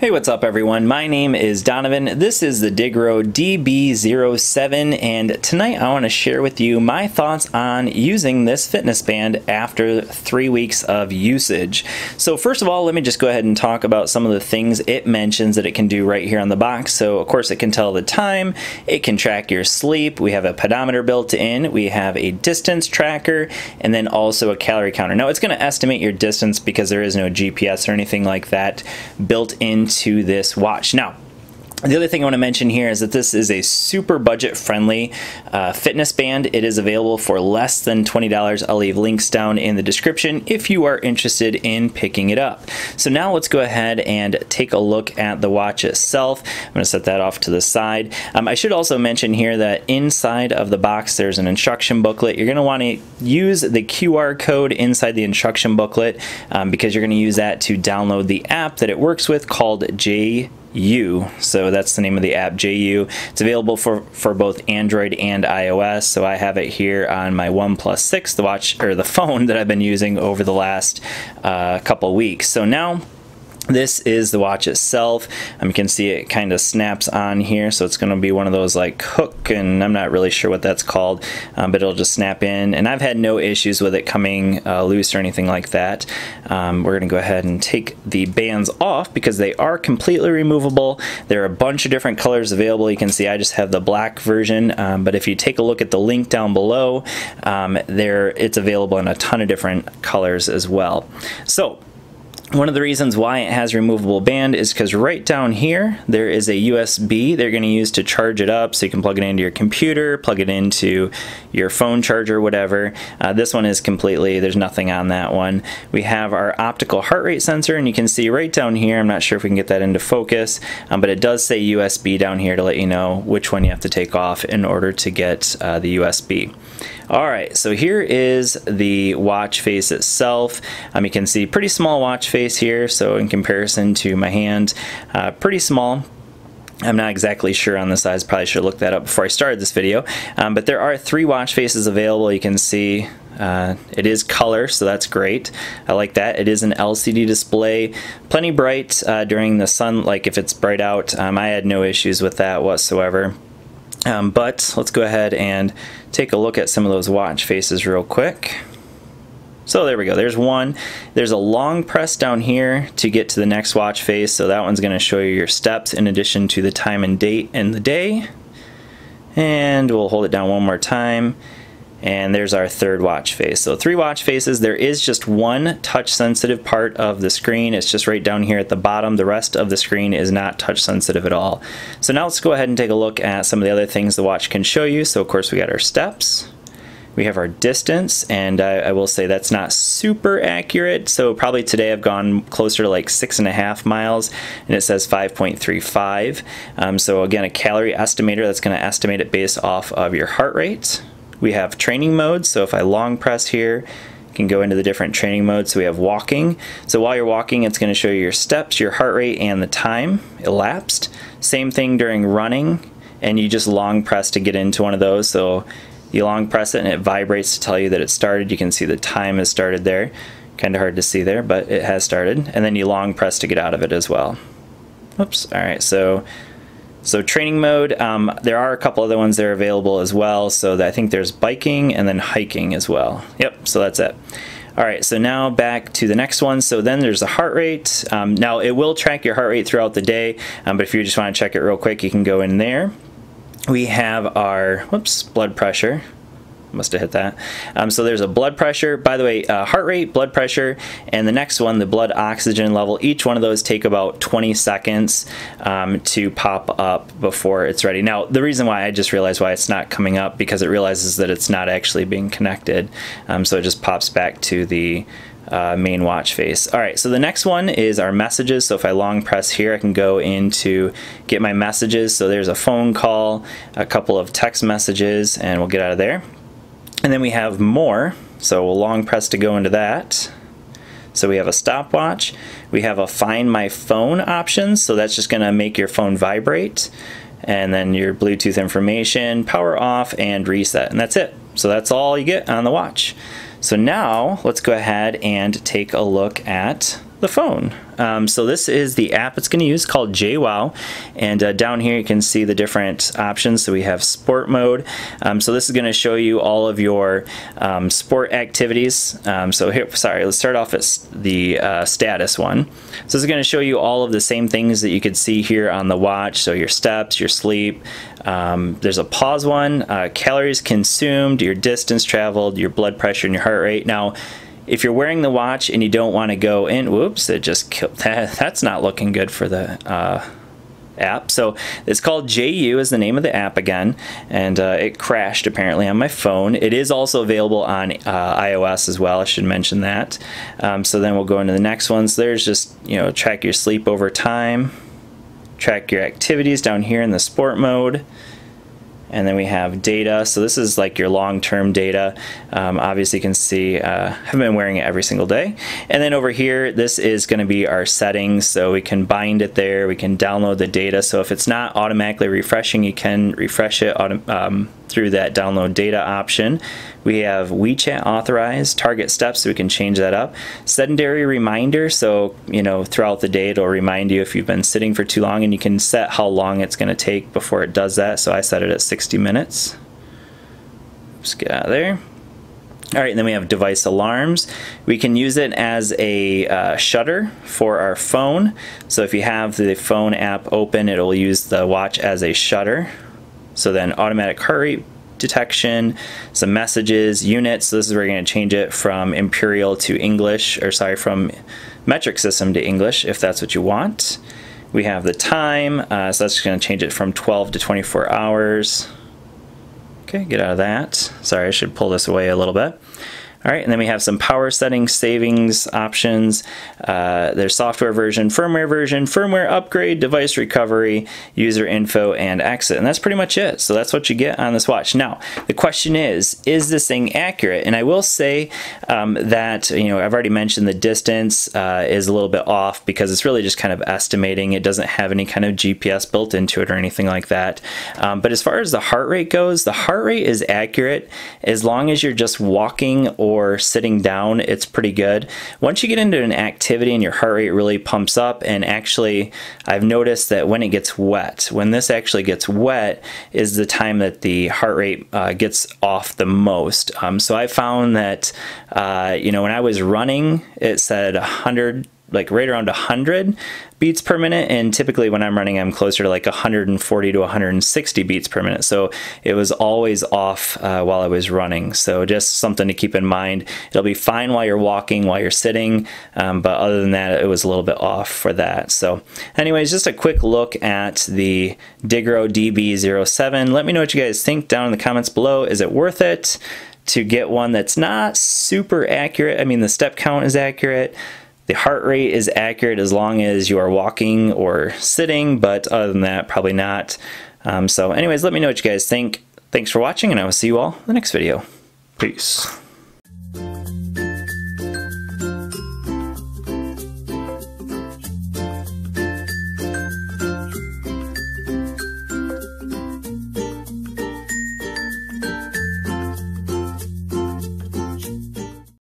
Hey, what's up everyone? My name is Donovan. This is the Diggro DB07, and tonight I want to share with you my thoughts on using this fitness band after 3 weeks of usage. So first of all, let me just go ahead and talk about some of the things it mentions that it can do right here on the box. So of course it can tell the time, it can track your sleep, we have a pedometer built in, we have a distance tracker, and then also a calorie counter. Now it's going to estimate your distance because there is no GPS or anything like that built into this watch. Now, the other thing I want to mention here is that this is a super budget-friendly fitness band. It is available for less than $20. I'll leave links down in the description if you are interested in picking it up. So now let's go ahead and take a look at the watch itself. I'm going to set that off to the side. I should also mention here that inside of the box there's an instruction booklet. You're going to want to use the QR code inside the instruction booklet because you're going to use that to download the app that it works with called JU. So that's the name of the app, JU. It's available for both Android and iOS. So I have it here on my OnePlus 6, the watch or the phone that I've been using over the last couple weeks. So now this is the watch itself. You can see it kind of snaps on here, so it's going to be one of those like hook, and I'm not really sure what that's called, but it'll just snap in, and I've had no issues with it coming loose or anything like that. We're going to go ahead and take the bands off because they are completely removable. There are a bunch of different colors available. You can see I just have the black version, but if you take a look at the link down below, it's available in a ton of different colors as well. So one of the reasons why it has removable band is because right down here there is a USB they're going to use to charge it up, so you can plug it into your computer, plug it into your phone charger, whatever. This one is completely, there's nothing on that one. We have our optical heart rate sensor, and you can see right down here, I'm not sure if we can get that into focus, but it does say USB down here to let you know which one you have to take off in order to get the USB. Alright, so here is the watch face itself. You can see pretty small watch face here, so in comparison to my hand, pretty small. I'm not exactly sure on the size, probably should have looked that up before I started this video, but there are 3 watch faces available. You can see it is color, so that's great. I like that. It is an LCD display, plenty bright during the sun, like if it's bright out. I had no issues with that whatsoever. But let's go ahead and take a look at some of those watch faces real quick. So there we go, there's one. There's a long press down here to get to the next watch face, so that one's going to show you your steps in addition to the time and date and the day. And we'll hold it down one more time. And there's our third watch face. So 3 watch faces. There is just one touch sensitive part of the screen. It's just right down here at the bottom. The rest of the screen is not touch sensitive at all. So now let's go ahead and take a look at some of the other things the watch can show you. So of course we got our steps. We have our distance, and I will say that's not super accurate. So probably today I've gone closer to like 6.5 miles, and it says 5.35. So again, a calorie estimator that's going to estimate it based off of your heart rate. We have training modes, so if I long press here, you can go into the different training modes. So we have walking. So while you're walking, it's going to show you your steps, your heart rate, and the time elapsed. Same thing during running, and you just long press to get into one of those. So you long press it and it vibrates to tell you that it started. You can see the time has started there. Kind of hard to see there, but it has started. And then you long press to get out of it as well. Oops, all right, so training mode, there are a couple other ones that are available as well. So I think there's biking and then hiking as well. Yep, so that's it. All right, so now back to the next one. So then there's the heart rate. Now it will track your heart rate throughout the day, but if you just want to check it real quick, you can go in there. We have our, blood pressure. Must have hit that. So there's a blood pressure. By the way, heart rate, blood pressure, and the next one, the blood oxygen level. Each one of those take about 20 seconds to pop up before it's ready. Now, the reason why I just realized why it's not coming up because it realizes that it's not actually being connected. So it just pops back to the main watch face. All right, so the next one is our messages. So if I long press here, I can go into get my messages. So there's a phone call, a couple of text messages, and we'll get out of there. And then we have more, so we'll long press to go into that. So we have a stopwatch. We have a find my phone option, so that's just going to make your phone vibrate. And then your Bluetooth information, power off, and reset, and that's it. So that's all you get on the watch. So now let's go ahead and take a look at the phone. So this is the app it's going to use, called JWoww, and down here you can see the different options. So we have sport mode. So this is going to show you all of your sport activities. So here, sorry, let's start off at the status one. So this is going to show you all of the same things that you could see here on the watch. So your steps, your sleep. There's a pause one, calories consumed, your distance traveled, your blood pressure, and your heart rate. Now, if you're wearing the watch and you don't want to go in, whoops, it just killed that. That's not looking good for the app. So it's called JU is the name of the app again, and it crashed apparently on my phone. It is also available on iOS as well. I should mention that. So then we'll go into the next ones. There's just, you know, track your sleep over time, track your activities down here in the sport mode. And then we have data. So this is like your long-term data. Obviously you can see I've been wearing it every single day. And then over here, this is going to be our settings. So we can bind it there. We can download the data. So if it's not automatically refreshing, you can refresh it through that download data option. We have WeChat authorized, target steps, so we can change that up. Sedentary reminder, so you know throughout the day it'll remind you if you've been sitting for too long, and you can set how long it's going to take before it does that. So I set it at 60 minutes. Just get out of there. All right, and then we have device alarms. We can use it as a shutter for our phone. So if you have the phone app open, it'll use the watch as a shutter. So then automatic heart rate detection, some messages, units. So this is where you're going to change it from imperial to English, or sorry, from metric system to English if that's what you want. We have the time, so that's going to change it from 12 to 24 hours. Okay, get out of that. Sorry, I should pull this away a little bit. All right, and then we have some power settings, savings options. There's software version, firmware upgrade, device recovery, user info, and exit. And that's pretty much it. So that's what you get on this watch. Now, the question is this thing accurate? And I will say that, you know, I've already mentioned the distance is a little bit off because it's really just kind of estimating. It doesn't have any kind of GPS built into it or anything like that. But as far as the heart rate goes, the heart rate is accurate as long as you're just walking or sitting down. It's pretty good. Once you get into an activity and your heart rate really pumps up, and actually I've noticed that when it gets wet, when this actually gets wet is the time that the heart rate gets off the most. So I found that you know, when I was running, it said 100, like right around 100 beats per minute, and typically when I'm running I'm closer to like 140 to 160 beats per minute. So it was always off while I was running. So just something to keep in mind. It'll be fine while you're walking, while you're sitting, but other than that it was a little bit off for that. So anyways, just a quick look at the Diggro DB07. Let me know what you guys think down in the comments below. Is it worth it to get one that's not super accurate? I mean, the step count is accurate. The heart rate is accurate as long as you are walking or sitting, but other than that, probably not. So anyways, let me know what you guys think. Thanks for watching, and I will see you all in the next video. Peace.